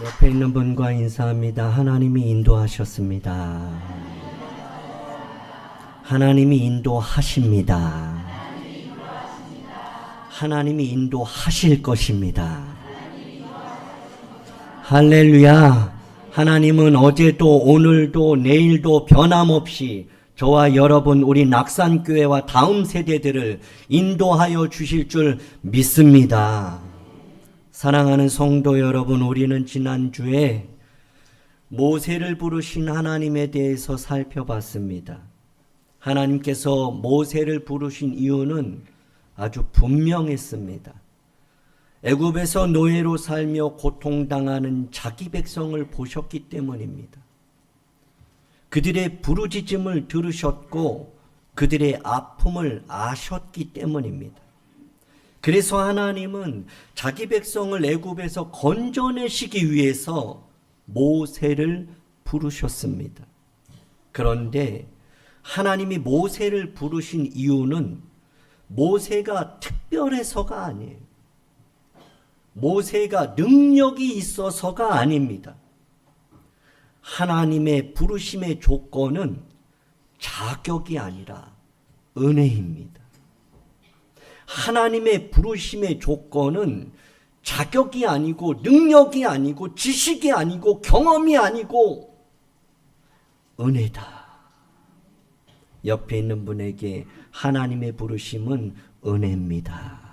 옆에 있는 분과 인사합니다. 하나님이 인도하셨습니다. 하나님이 인도하십니다. 하나님이 인도하실 것입니다. 할렐루야. 하나님은 어제도 오늘도 내일도 변함없이 저와 여러분 우리 낙산교회와 다음 세대들을 인도하여 주실 줄 믿습니다. 사랑하는 성도 여러분, 우리는 지난주에 모세를 부르신 하나님에 대해서 살펴봤습니다. 하나님께서 모세를 부르신 이유는 아주 분명했습니다. 애굽에서 노예로 살며 고통당하는 자기 백성을 보셨기 때문입니다. 그들의 부르짖음을 들으셨고 그들의 아픔을 아셨기 때문입니다. 그래서 하나님은 자기 백성을 애굽에서 건져내시기 위해서 모세를 부르셨습니다. 그런데 하나님이 모세를 부르신 이유는 모세가 특별해서가 아니에요. 모세가 능력이 있어서가 아닙니다. 하나님의 부르심의 조건은 자격이 아니라 은혜입니다. 하나님의 부르심의 조건은 자격이 아니고 능력이 아니고 지식이 아니고 경험이 아니고 은혜다. 옆에 있는 분에게 하나님의 부르심은 은혜입니다.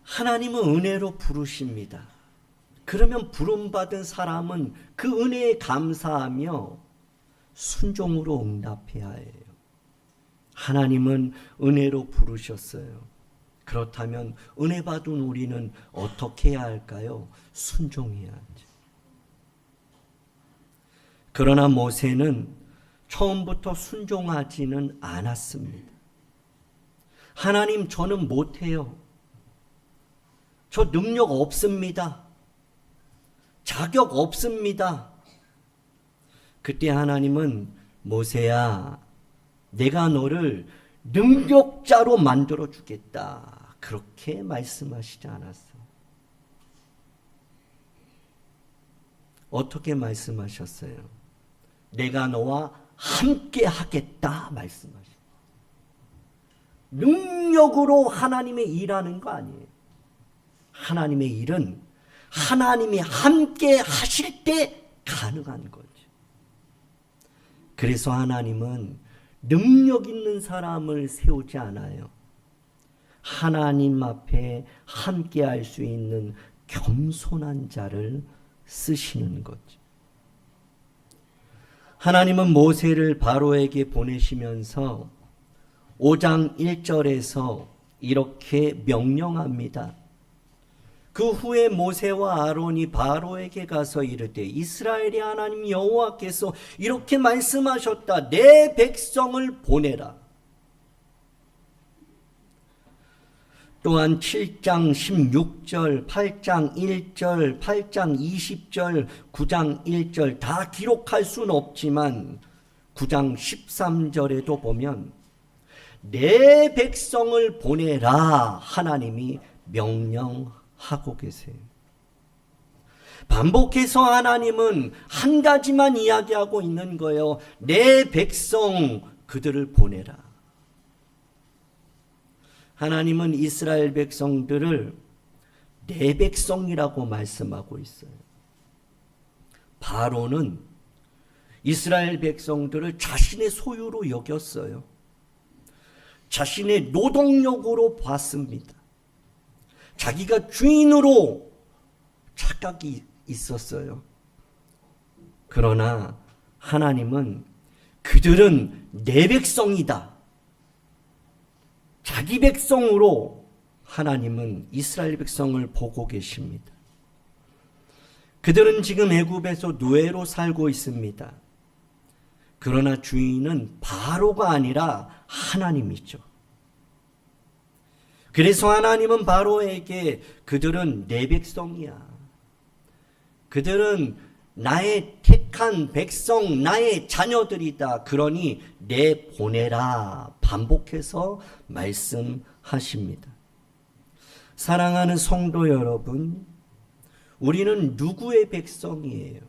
하나님은 은혜로 부르십니다. 그러면 부름받은 사람은 그 은혜에 감사하며 순종으로 응답해야 해요. 하나님은 은혜로 부르셨어요. 그렇다면 은혜 받은 우리는 어떻게 해야 할까요? 순종해야죠. 그러나 모세는 처음부터 순종하지는 않았습니다. 하나님, 저는 못해요. 저 능력 없습니다. 자격 없습니다. 그때 하나님은 모세야, 내가 너를 능력자로 만들어 주겠다. 그렇게 말씀하시지 않았어. 어떻게 말씀하셨어요? 내가 너와 함께 하겠다 말씀하셨어요. 능력으로 하나님의 일하는 거 아니에요. 하나님의 일은 하나님이 함께 하실 때 가능한 거죠. 그래서 하나님은 능력 있는 사람을 세우지 않아요. 하나님 앞에 함께 할 수 있는 겸손한 자를 쓰시는 거죠. 하나님은 모세를 바로에게 보내시면서 5장 1절에서 이렇게 명령합니다. 그 후에 모세와 아론이 바로에게 가서 이르되 이스라엘의 하나님 여호와께서 이렇게 말씀하셨다. 내 백성을 보내라. 또한 7장 16절, 8장 1절, 8장 20절, 9장 1절 다 기록할 수는 없지만 9장 13절에도 보면 내 백성을 보내라 하나님이 명령하고 계세요. 반복해서 하나님은 한 가지만 이야기하고 있는 거예요. 내 백성 그들을 보내라. 하나님은 이스라엘 백성들을 내 백성이라고 말씀하고 있어요. 바로는 이스라엘 백성들을 자신의 소유로 여겼어요. 자신의 노동력으로 봤습니다. 자기가 주인으로 착각이 있었어요. 그러나 하나님은 그들은 내 백성이다. 자기 백성으로 하나님은 이스라엘 백성을 보고 계십니다. 그들은 지금 애굽에서 노예로 살고 있습니다. 그러나 주인은 바로가 아니라 하나님이죠. 그래서 하나님은 바로에게 그들은 내 백성이야. 그들은 나의 택한 백성, 나의 자녀들이다. 그러니 내보내라. 반복해서 말씀하십니다. 사랑하는 성도 여러분, 우리는 누구의 백성이에요?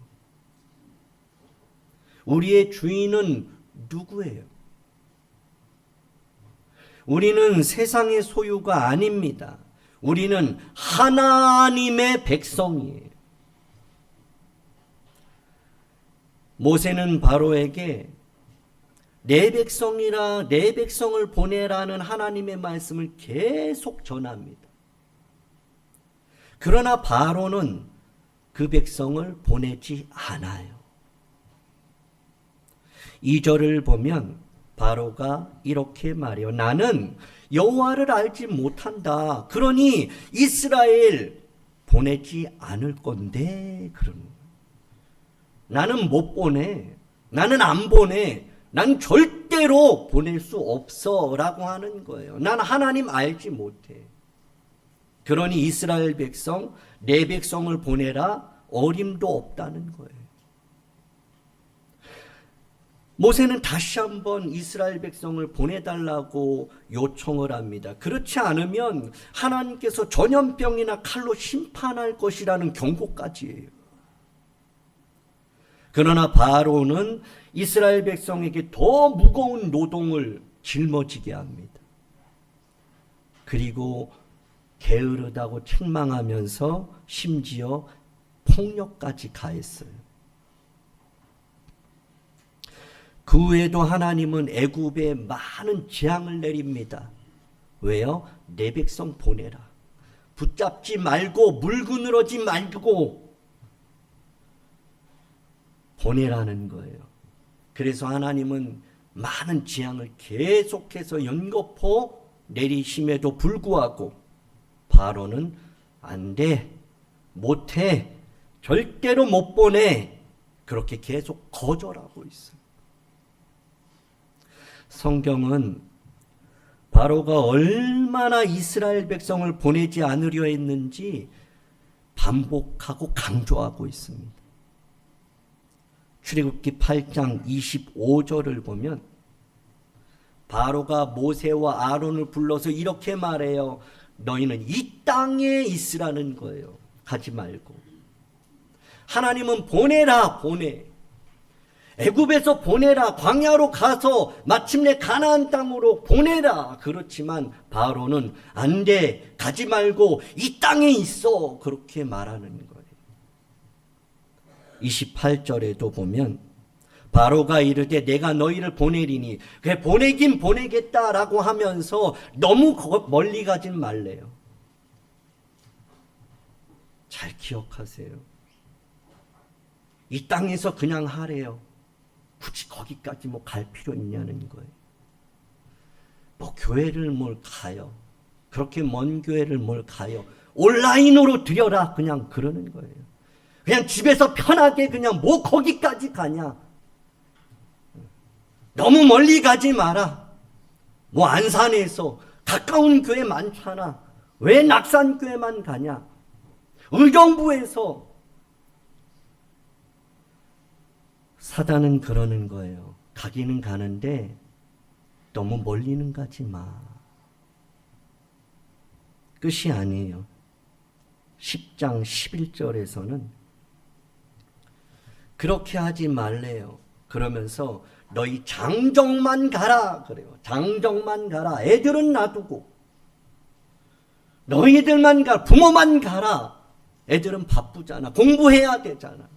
우리의 주인은 누구예요? 우리는 세상의 소유가 아닙니다. 우리는 하나님의 백성이에요. 모세는 바로에게 내 백성이라, 내 백성을 보내라는 하나님의 말씀을 계속 전합니다. 그러나 바로는 그 백성을 보내지 않아요. 2절을 보면 바로가 이렇게 말해요. 나는 여호와를 알지 못한다. 그러니 이스라엘 보내지 않을 건데. 그러는 거예요. 나는 못 보내. 나는 안 보내. 난 절대로 보낼 수 없어 라고 하는 거예요. 난 하나님 알지 못해. 그러니 이스라엘 백성, 내 백성을 보내라, 어림도 없다는 거예요. 모세는 다시 한번 이스라엘 백성을 보내달라고 요청을 합니다. 그렇지 않으면 하나님께서 전염병이나 칼로 심판할 것이라는 경고까지 해요. 그러나 바로는 이스라엘 백성에게 더 무거운 노동을 짊어지게 합니다. 그리고 게으르다고 책망하면서 심지어 폭력까지 가했어요. 그 외에도 하나님은 애굽에 많은 재앙을 내립니다. 왜요? 내 백성 보내라. 붙잡지 말고 물그늘어지 말고 보내라는 거예요. 그래서 하나님은 많은 재앙을 계속해서 연거푸 내리심에도 불구하고 바로는 안 돼, 못해, 절대로 못 보내, 그렇게 계속 거절하고 있어요. 성경은 바로가 얼마나 이스라엘 백성을 보내지 않으려 했는지 반복하고 강조하고 있습니다. 출애굽기 8장 25절을 보면 바로가 모세와 아론을 불러서 이렇게 말해요. 너희는 이 땅에 있으라는 거예요. 가지 말고. 하나님은 보내라, 보내. 애굽에서 보내라, 광야로 가서 마침내 가나안 땅으로 보내라. 그렇지만 바로는 안 돼, 가지 말고 이 땅에 있어. 그렇게 말하는 거예요. 28절에도 보면 바로가 이르되 내가 너희를 보내리니, 그래 보내긴 보내겠다라고 하면서 너무 멀리 가진 말래요. 잘 기억하세요. 이 땅에서 그냥 하래요. 굳이 거기까지 뭐 갈 필요 있냐는 거예요. 뭐 교회를 뭘 가요. 그렇게 먼 교회를 뭘 가요. 온라인으로 드려라. 그냥 그러는 거예요. 그냥 집에서 편하게 그냥 뭐 거기까지 가냐. 너무 멀리 가지 마라. 뭐 안산에서 가까운 교회 많잖아. 왜 낙산교회만 가냐. 의정부에서. 사단은 그러는 거예요. 가기는 가는데 너무 멀리는 가지 마. 끝이 아니에요. 10장 11절에서는 그렇게 하지 말래요. 그러면서 너희 장정만 가라 그래요. 장정만 가라. 애들은 놔두고 너희들만 가. 부모만 가라. 애들은 바쁘잖아. 공부해야 되잖아.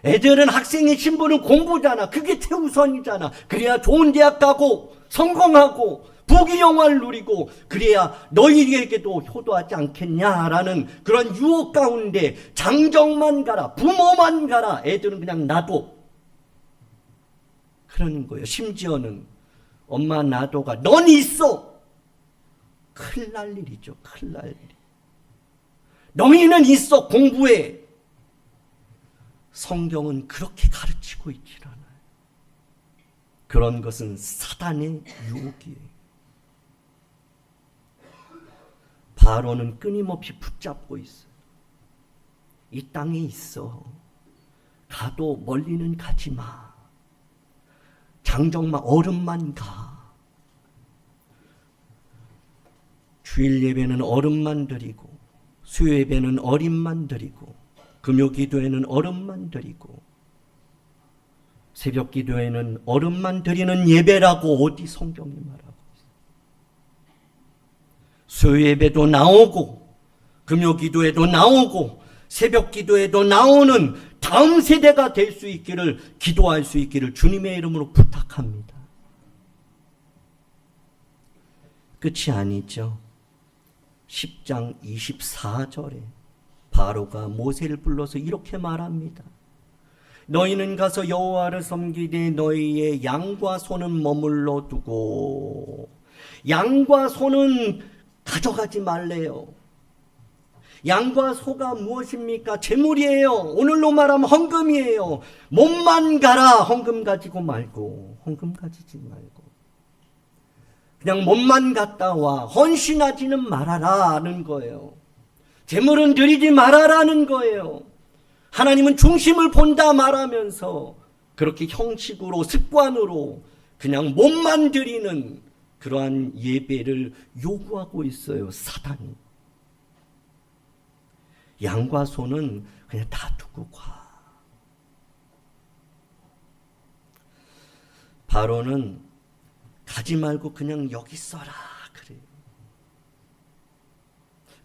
애들은 학생의 신분은 공부잖아. 그게 최우선이잖아. 그래야 좋은 대학 가고 성공하고 부귀영화를 누리고 그래야 너희에게도 효도하지 않겠냐라는 그런 유혹 가운데 장정만 가라. 부모만 가라. 애들은 그냥 놔둬. 그러는 거예요. 심지어는 엄마 놔둬가 넌 있어. 큰일 날 일이죠. 큰일 날 일. 너희는 있어. 공부해. 성경은 그렇게 가르치고 있질 않아요. 그런 것은 사단의 유혹이에요. 바로는 끊임없이 붙잡고 있어요. 이 땅에 있어. 가도 멀리는 가지 마. 장정만 얼음만 가. 주일 예배는 어른만 드리고, 수요 예배는 어린만 드리고, 금요 기도에는 어른만 드리고, 새벽 기도에는 어른만 드리는 예배라고 어디 성경이 말하고 있어요. 수요 예배도 나오고, 금요 기도에도 나오고, 새벽 기도에도 나오는 다음 세대가 될 수 있기를, 기도할 수 있기를 주님의 이름으로 부탁합니다. 끝이 아니죠. 10장 24절에 바로가 모세를 불러서 이렇게 말합니다. 너희는 가서 여호와를 섬기되 너희의 양과 소는 머물러 두고, 양과 소는 가져가지 말래요. 양과 소가 무엇입니까? 재물이에요. 오늘로 말하면 헌금이에요. 몸만 가라. 헌금 가지고 말고, 헌금 가지지 말고, 그냥 몸만 갔다 와. 헌신하지는 말아라는 거예요. 재물은 드리지 말아라는 거예요. 하나님은 중심을 본다 말하면서 그렇게 형식으로, 습관으로 그냥 몸만 드리는 그러한 예배를 요구하고 있어요, 사단이. 양과 소는 그냥 다 두고 가. 바로는 가지 말고 그냥 여기 써라 그래요.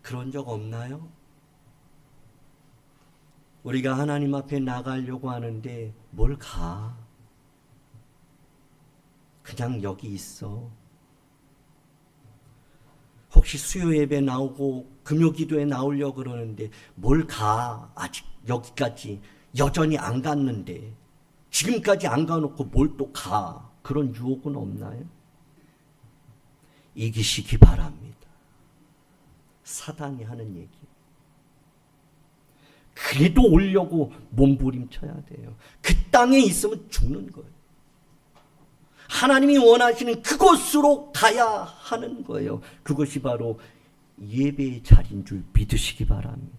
그런 적 없나요? 우리가 하나님 앞에 나가려고 하는데 뭘 가? 그냥 여기 있어. 혹시 수요 예배 나오고 금요 기도에 나오려고 그러는데 뭘 가? 아직 여기까지 여전히 안 갔는데, 지금까지 안 가놓고 뭘 또 가? 그런 유혹은 없나요? 이기시기 바랍니다. 사단이 하는 얘기. 그래도 오려고 몸부림쳐야 돼요. 그 땅에 있으면 죽는 거예요. 하나님이 원하시는 그곳으로 가야 하는 거예요. 그것이 바로 예배의 자리인 줄 믿으시기 바랍니다.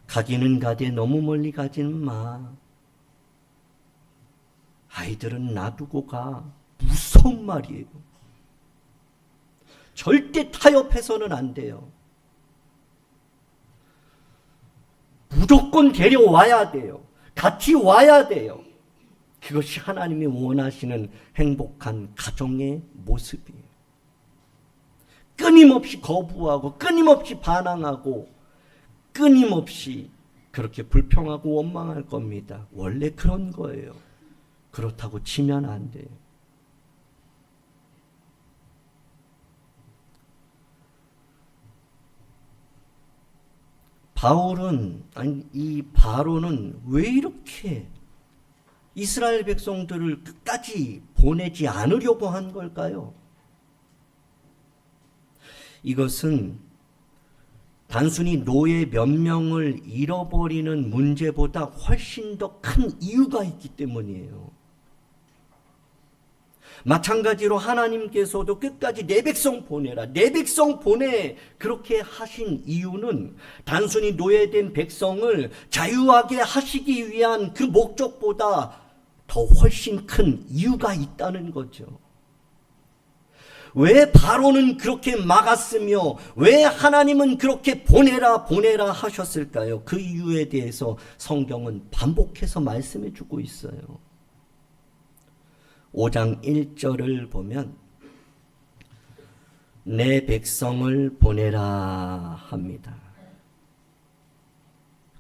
가기는 가되 너무 멀리 가지는 마. 아이들은 놔두고 가. 무서운 말이에요. 절대 타협해서는 안 돼요. 무조건 데려와야 돼요. 같이 와야 돼요. 그것이 하나님이 원하시는 행복한 가정의 모습이에요. 끊임없이 거부하고, 끊임없이 반항하고, 끊임없이 그렇게 불평하고 원망할 겁니다. 원래 그런 거예요. 그렇다고 치면 안 돼요. 이 바로는 왜 이렇게 이스라엘 백성들을 끝까지 보내지 않으려고 한 걸까요? 이것은 단순히 노예 몇 명을 잃어버리는 문제보다 훨씬 더 큰 이유가 있기 때문이에요. 마찬가지로 하나님께서도 끝까지 내 백성 보내라, 내 백성 보내, 그렇게 하신 이유는 단순히 노예된 백성을 자유하게 하시기 위한 그 목적보다 더 훨씬 큰 이유가 있다는 거죠. 왜 바로는 그렇게 막았으며 왜 하나님은 그렇게 보내라 보내라 하셨을까요? 그 이유에 대해서 성경은 반복해서 말씀해 주고 있어요. 5장 1절을 보면 내 백성을 보내라 합니다.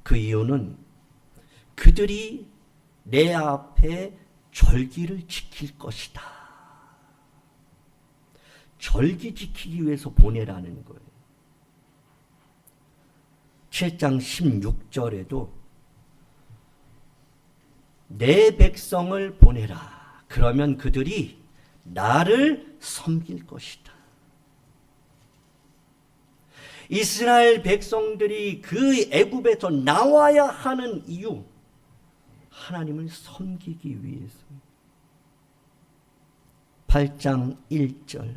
그 이유는 그들이 내 앞에 절기를 지킬 것이다. 절기 지키기 위해서 보내라는 거예요. 7장 16절에도 내 백성을 보내라. 그러면 그들이 나를 섬길 것이다. 이스라엘 백성들이 그 애굽에서 나와야 하는 이유, 하나님을 섬기기 위해서. 8장 1절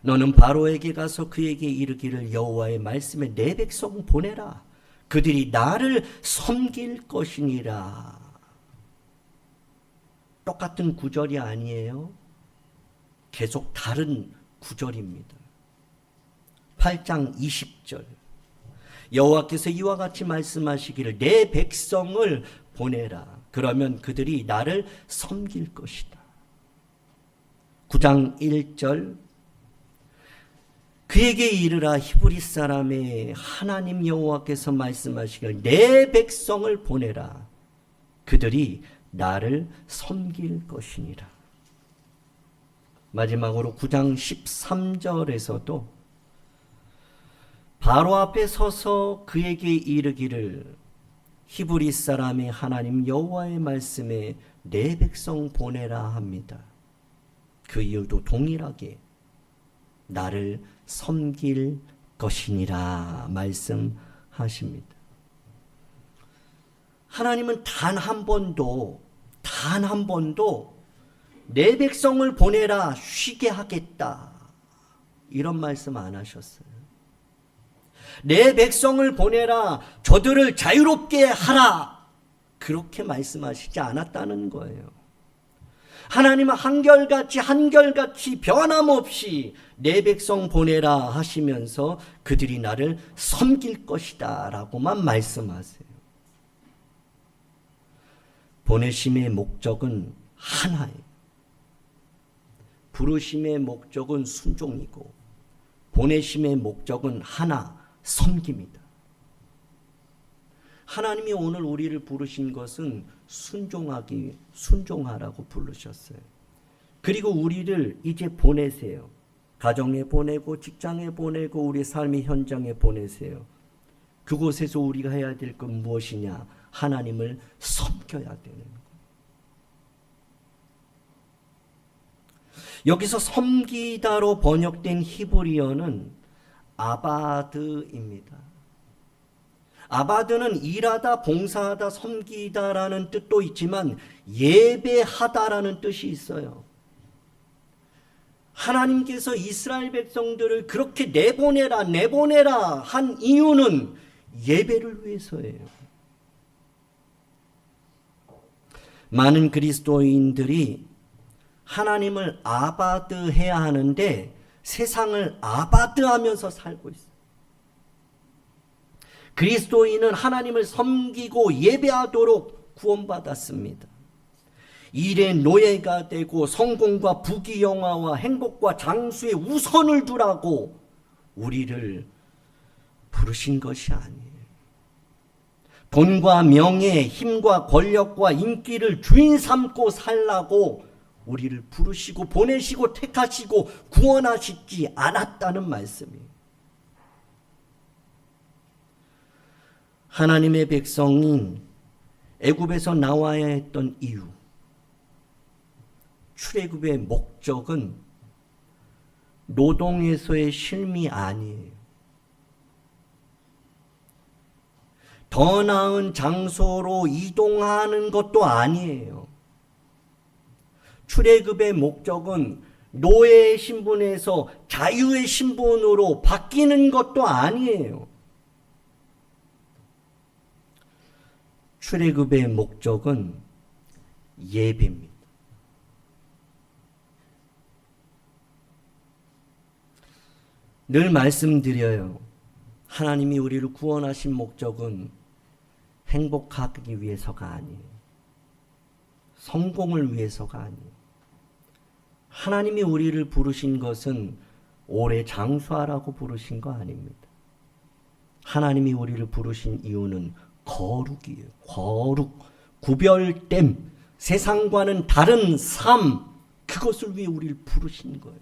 너는 바로에게 가서 그에게 이르기를 여호와의 말씀에 내 백성 보내라. 그들이 나를 섬길 것이니라. 똑같은 구절이 아니에요. 계속 다른 구절입니다. 8장 20절. 여호와께서 이와 같이 말씀하시기를 내 백성을 보내라. 그러면 그들이 나를 섬길 것이다. 9장 1절. 그에게 이르라 히브리 사람의 하나님 여호와께서 말씀하시기를 내 백성을 보내라. 그들이 나를 섬길 것이니라. 마지막으로 9장 13절에서도 바로 앞에 서서 그에게 이르기를 히브리 사람의 하나님 여호와의 말씀에 내 백성 보내라 합니다. 그 이유도 동일하게 나를 섬길 것이니라 말씀하십니다. 하나님은 단 한 번도 내 백성을 보내라 쉬게 하겠다 이런 말씀 안 하셨어요. 내 백성을 보내라 저들을 자유롭게 하라 그렇게 말씀하시지 않았다는 거예요. 하나님은 한결같이 변함없이 내 백성 보내라 하시면서 그들이 나를 섬길 것이다 라고만 말씀하세요. 보내심의 목적은 하나예요. 부르심의 목적은 순종이고 보내심의 목적은 하나, 섬깁니다. 하나님이 오늘 우리를 부르신 것은 순종하라고 부르셨어요. 그리고 우리를 이제 보내세요. 가정에 보내고 직장에 보내고 우리 삶의 현장에 보내세요. 그곳에서 우리가 해야 될 건 무엇이냐? 하나님을 섬겨야 되는 거예요. 여기서 섬기다로 번역된 히브리어는 아바드입니다. 아바드는 일하다, 봉사하다, 섬기다라는 뜻도 있지만 예배하다라는 뜻이 있어요. 하나님께서 이스라엘 백성들을 그렇게 내보내라 한 이유는 예배를 위해서예요. 많은 그리스도인들이 하나님을 아바드해야 하는데 세상을 아바드하면서 살고 있어요. 그리스도인은 하나님을 섬기고 예배하도록 구원받았습니다. 일의 노예가 되고 성공과 부귀영화와 행복과 장수에 우선을 두라고 우리를 부르신 것이 아니에요. 돈과 명예, 힘과 권력과 인기를 주인 삼고 살라고 우리를 부르시고 보내시고 택하시고 구원하시지 않았다는 말씀이에요. 하나님의 백성인 애굽에서 나와야 했던 이유, 출애굽의 목적은 노동에서의 쉼이 아니에요. 더 나은 장소로 이동하는 것도 아니에요. 출애굽의 목적은 노예의 신분에서 자유의 신분으로 바뀌는 것도 아니에요. 출애굽의 목적은 예배입니다. 늘 말씀드려요. 하나님이 우리를 구원하신 목적은 행복하기 위해서가 아니에요. 성공을 위해서가 아니에요. 하나님이 우리를 부르신 것은 오래 장수하라고 부르신 거 아닙니다. 하나님이 우리를 부르신 이유는 거룩이에요. 거룩, 구별됨, 세상과는 다른 삶, 그것을 위해 우리를 부르신 거예요.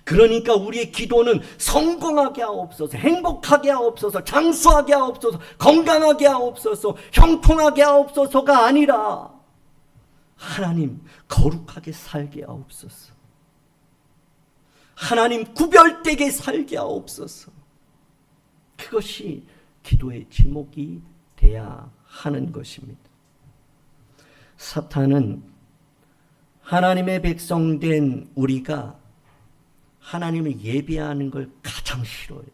그러니까 우리의 기도는 성공하게 하옵소서, 행복하게 하옵소서, 장수하게 하옵소서, 건강하게 하옵소서, 형통하게 하옵소서가 아니라 하나님 거룩하게 살게 하옵소서. 하나님 구별되게 살게 하옵소서. 그것이 기도의 제목이 돼야 하는 것입니다. 사탄은 하나님의 백성된 우리가 하나님을 예배하는 걸 가장 싫어해요.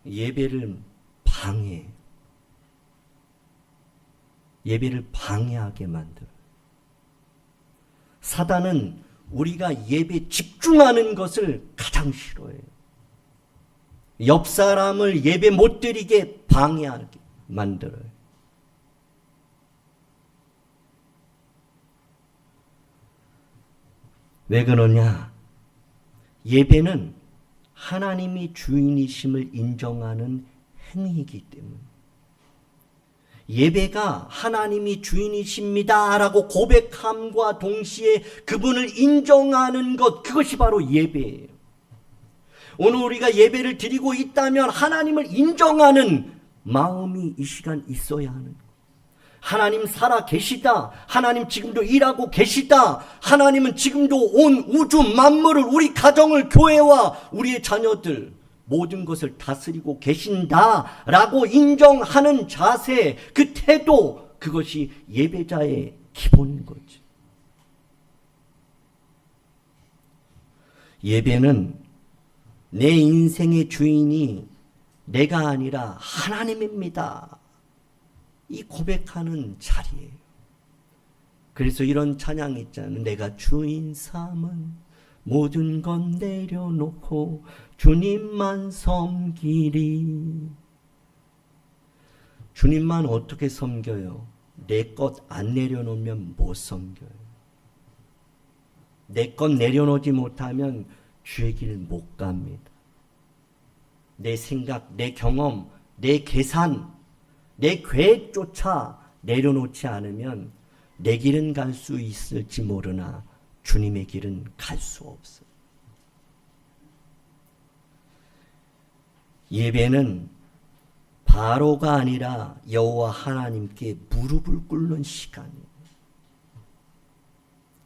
예배를 방해해요. 예배를 방해하게 만들어요. 사단은 우리가 예배 집중하는 것을 가장 싫어해요. 옆 사람을 예배 못 드리게 방해하게 만들어요. 왜 그러냐? 예배는 하나님이 주인이심을 인정하는 행위이기 때문에, 예배가 하나님이 주인이십니다 라고 고백함과 동시에 그분을 인정하는 것, 그것이 바로 예배예요. 오늘 우리가 예배를 드리고 있다면 하나님을 인정하는 마음이 이 시간 있어야 하는 거예요. 하나님 살아 계시다. 하나님 지금도 일하고 계시다. 하나님은 지금도 온 우주 만물을, 우리 가정을, 교회와 우리의 자녀들 모든 것을 다스리고 계신다라고 인정하는 자세, 그 태도, 그것이 예배자의 기본인 거지. 예배는 내 인생의 주인이 내가 아니라 하나님입니다, 이 고백하는 자리예요. 그래서 이런 찬양이 있잖아요. 내가 주인 삼은 모든 건 내려놓고 주님만 섬기리. 주님만 어떻게 섬겨요? 내 것 안 내려놓으면 못 섬겨요. 내 것 내려놓지 못하면 주의 길 못 갑니다. 내 생각, 내 경험, 내 계산, 내 계획조차 내려놓지 않으면 내 길은 갈 수 있을지 모르나 주님의 길은 갈 수 없어요. 예배는 바로가 아니라 여호와 하나님께 무릎을 꿇는 시간이에요.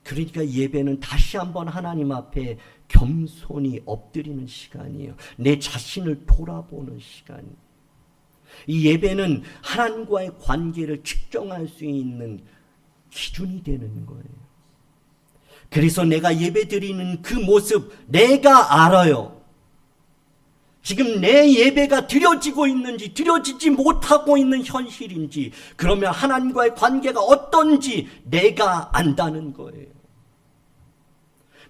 그러니까 예배는 다시 한번 하나님 앞에 겸손히 엎드리는 시간이에요. 내 자신을 돌아보는 시간이에요. 이 예배는 하나님과의 관계를 측정할 수 있는 기준이 되는 거예요. 그래서 내가 예배드리는 그 모습, 내가 알아요. 지금 내 예배가 드려지고 있는지 드려지지 못하고 있는 현실인지, 그러면 하나님과의 관계가 어떤지 내가 안다는 거예요.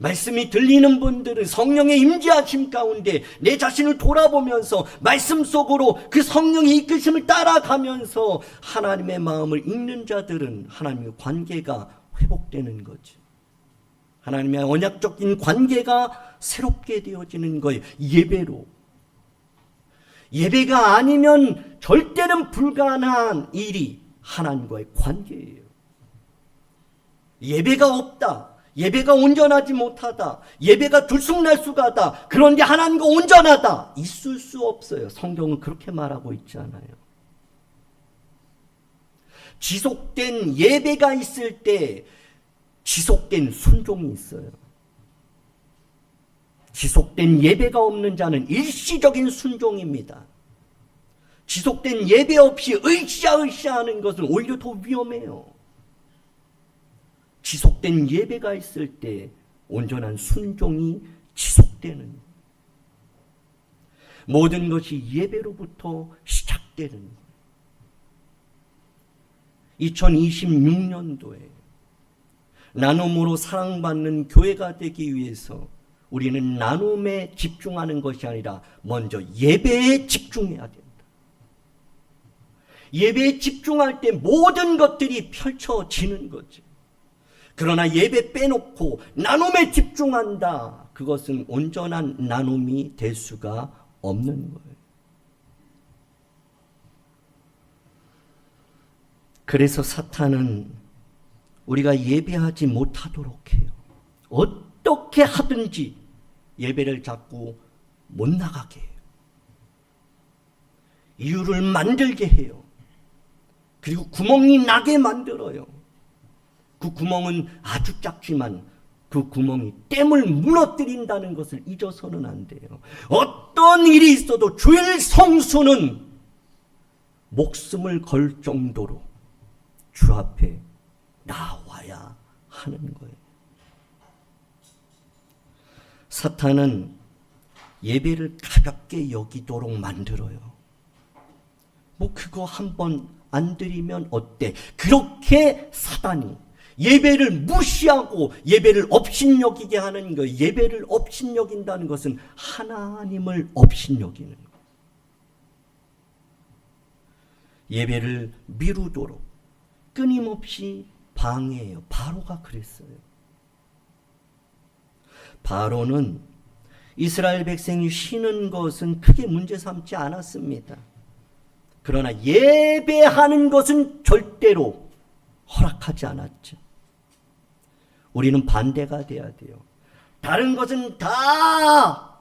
말씀이 들리는 분들은 성령의 임재하심 가운데 내 자신을 돌아보면서 말씀 속으로 그 성령의 이끄심을 따라가면서 하나님의 마음을 읽는 자들은 하나님의 관계가 회복되는 거죠. 하나님의 언약적인 관계가 새롭게 되어지는 거예요. 예배로. 예배가 아니면 절대는 불가능한 일이 하나님과의 관계예요. 예배가 없다, 예배가 온전하지 못하다, 예배가 들쑥날쑥하다, 그런데 하나님과 온전하다, 있을 수 없어요. 성경은 그렇게 말하고 있지 않아요. 지속된 예배가 있을 때 지속된 순종이 있어요. 지속된 예배가 없는 자는 일시적인 순종입니다. 지속된 예배 없이 으쌰으쌰 하는 것은 오히려 더 위험해요. 지속된 예배가 있을 때 온전한 순종이 지속되는, 모든 것이 예배로부터 시작되는 거예요. 2026년도에 나눔으로 사랑받는 교회가 되기 위해서 우리는 나눔에 집중하는 것이 아니라 먼저 예배에 집중해야 된다. 예배에 집중할 때 모든 것들이 펼쳐지는 거죠. 그러나 예배 빼놓고 나눔에 집중한다, 그것은 온전한 나눔이 될 수가 없는 거예요. 그래서 사탄은 우리가 예배하지 못하도록 해요. 어떻게 하든지 예배를 자꾸 못 나가게 해요. 이유를 만들게 해요. 그리고 구멍이 나게 만들어요. 그 구멍은 아주 작지만 그 구멍이 댐을 무너뜨린다는 것을 잊어서는 안 돼요. 어떤 일이 있어도 주일 성수는 목숨을 걸 정도로 주 앞에 나와야 하는 거예요. 사탄은 예배를 가볍게 여기도록 만들어요. 뭐 그거 한번 안 드리면 어때? 그렇게 사단이 예배를 무시하고 예배를 업신여기게 하는 것, 예배를 업신여긴다는 것은 하나님을 업신여기는 것. 예배를 미루도록 끊임없이 방해해요. 바로가 그랬어요. 바로는 이스라엘 백성이 쉬는 것은 크게 문제 삼지 않았습니다. 그러나 예배하는 것은 절대로 허락하지 않았죠. 우리는 반대가 돼야 돼요. 다른 것은 다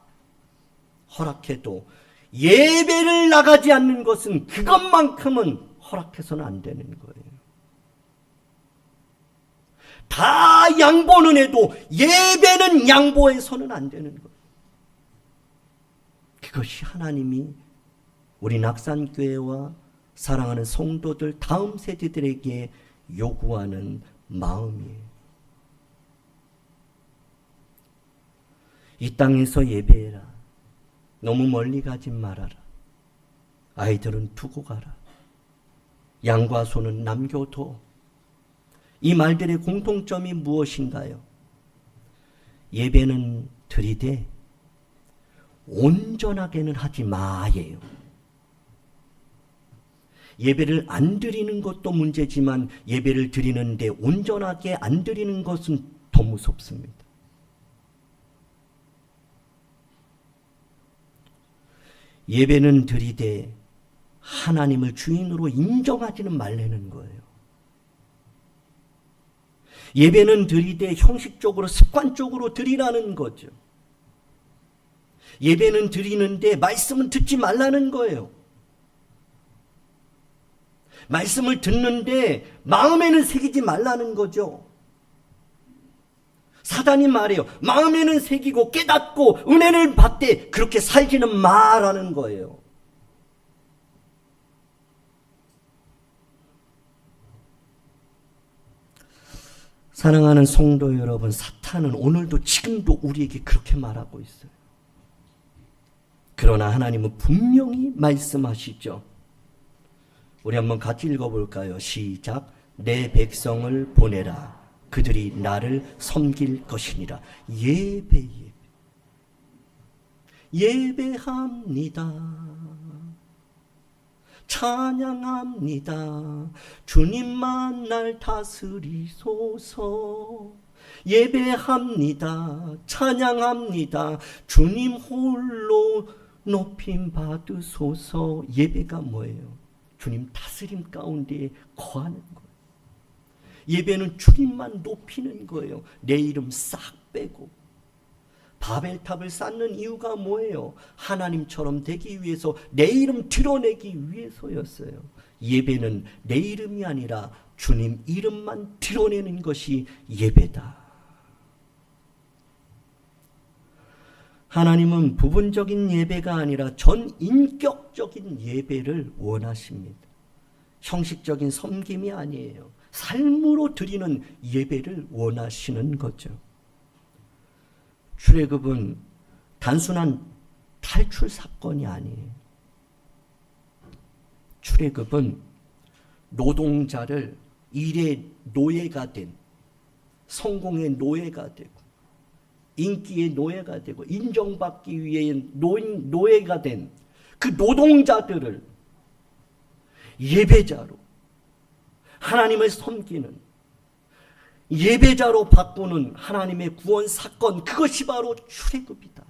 허락해도 예배를 나가지 않는 것은 그것만큼은 허락해서는 안 되는 거예요. 다 양보는 해도 예배는 양보해서는 안 되는 거예요. 그것이 하나님이 우리 낙산교회와 사랑하는 성도들 다음 세대들에게 요구하는 마음이에요. 이 땅에서 예배해라. 너무 멀리 가지 말아라. 아이들은 두고 가라. 양과 소는 남겨둬. 이 말들의 공통점이 무엇인가요? 예배는 드리되 온전하게는 하지 마예요. 예배를 안 드리는 것도 문제지만 예배를 드리는데 온전하게 안 드리는 것은 더 무섭습니다. 예배는 드리되 하나님을 주인으로 인정하지는 말라는 거예요. 예배는 드리되 형식적으로 습관적으로 드리라는 거죠. 예배는 드리는데 말씀은 듣지 말라는 거예요. 말씀을 듣는데 마음에는 새기지 말라는 거죠. 사단이 말해요. 마음에는 새기고 깨닫고 은혜를 받되 그렇게 살지는 마라는 거예요. 사랑하는 성도 여러분, 사탄은 오늘도 지금도 우리에게 그렇게 말하고 있어요. 그러나 하나님은 분명히 말씀하시죠. 우리 한번 같이 읽어볼까요? 시작. 내 백성을 보내라. 그들이 나를 섬길 것이니라. 예배. 예배합니다. 찬양합니다. 주님만 날 다스리소서. 예배합니다. 찬양합니다. 주님 홀로 높임 받으소서. 예배가 뭐예요? 주님 다스림 가운데 거하는 거예요. 예배는 주님만 높이는 거예요. 내 이름 싹 빼고. 바벨탑을 쌓는 이유가 뭐예요? 하나님처럼 되기 위해서, 내 이름 드러내기 위해서였어요. 예배는 내 이름이 아니라 주님 이름만 드러내는 것이 예배다. 하나님은 부분적인 예배가 아니라 전인격적인 예배를 원하십니다. 형식적인 섬김이 아니에요. 삶으로 드리는 예배를 원하시는 거죠. 출애굽은 단순한 탈출 사건이 아니에요. 출애굽은 노동자를 일의 노예가 된, 성공의 노예가 되고 인기의 노예가 되고 인정받기 위해 노예가 된 그 노동자들을 예배자로, 하나님을 섬기는 예배자로 바꾸는 하나님의 구원 사건, 그것이 바로 출애굽이다.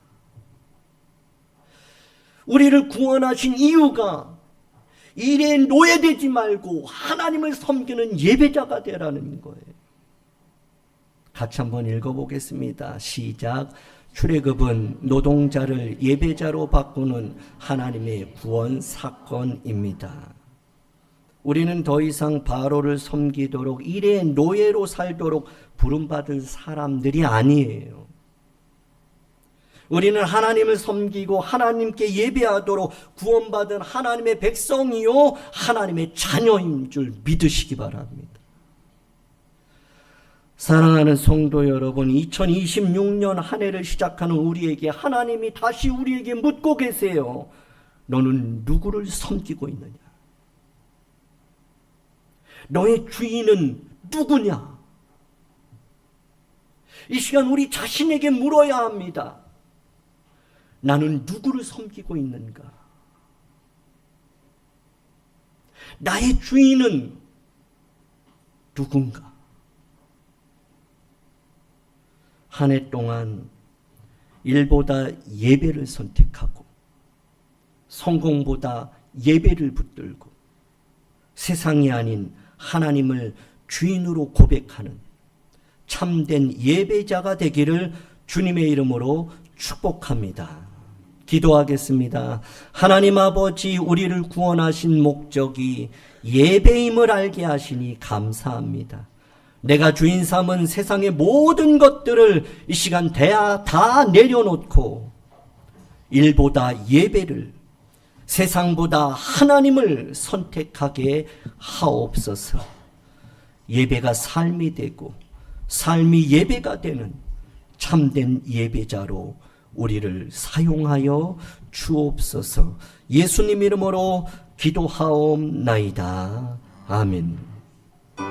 우리를 구원하신 이유가 일에 노예되지 말고 하나님을 섬기는 예배자가 되라는 거예요. 같이 한번 읽어보겠습니다. 시작. 출애굽은 노동자를 예배자로 바꾸는 하나님의 구원 사건입니다. 우리는 더 이상 바로를 섬기도록 일의 노예로 살도록 부름받은 사람들이 아니에요. 우리는 하나님을 섬기고 하나님께 예배하도록 구원받은 하나님의 백성이요 하나님의 자녀인 줄 믿으시기 바랍니다. 사랑하는 성도 여러분, 2026년 한 해를 시작하는 우리에게 하나님이 다시 우리에게 묻고 계세요. 너는 누구를 섬기고 있느냐? 너의 주인은 누구냐? 이 시간 우리 자신에게 물어야 합니다. 나는 누구를 섬기고 있는가? 나의 주인은 누군가? 한 해 동안 일보다 예배를 선택하고 성공보다 예배를 붙들고 세상이 아닌 하나님을 주인으로 고백하는 참된 예배자가 되기를 주님의 이름으로 축복합니다. 기도하겠습니다. 하나님 아버지, 우리를 구원하신 목적이 예배임을 알게 하시니 감사합니다. 내가 주인 삼은 세상의 모든 것들을 이 시간 다 내려놓고 일보다 예배를, 세상보다 하나님을 선택하게 하옵소서. 예배가 삶이 되고 삶이 예배가 되는 참된 예배자로 우리를 사용하여 주옵소서. 예수님 이름으로 기도하옵나이다. 아멘.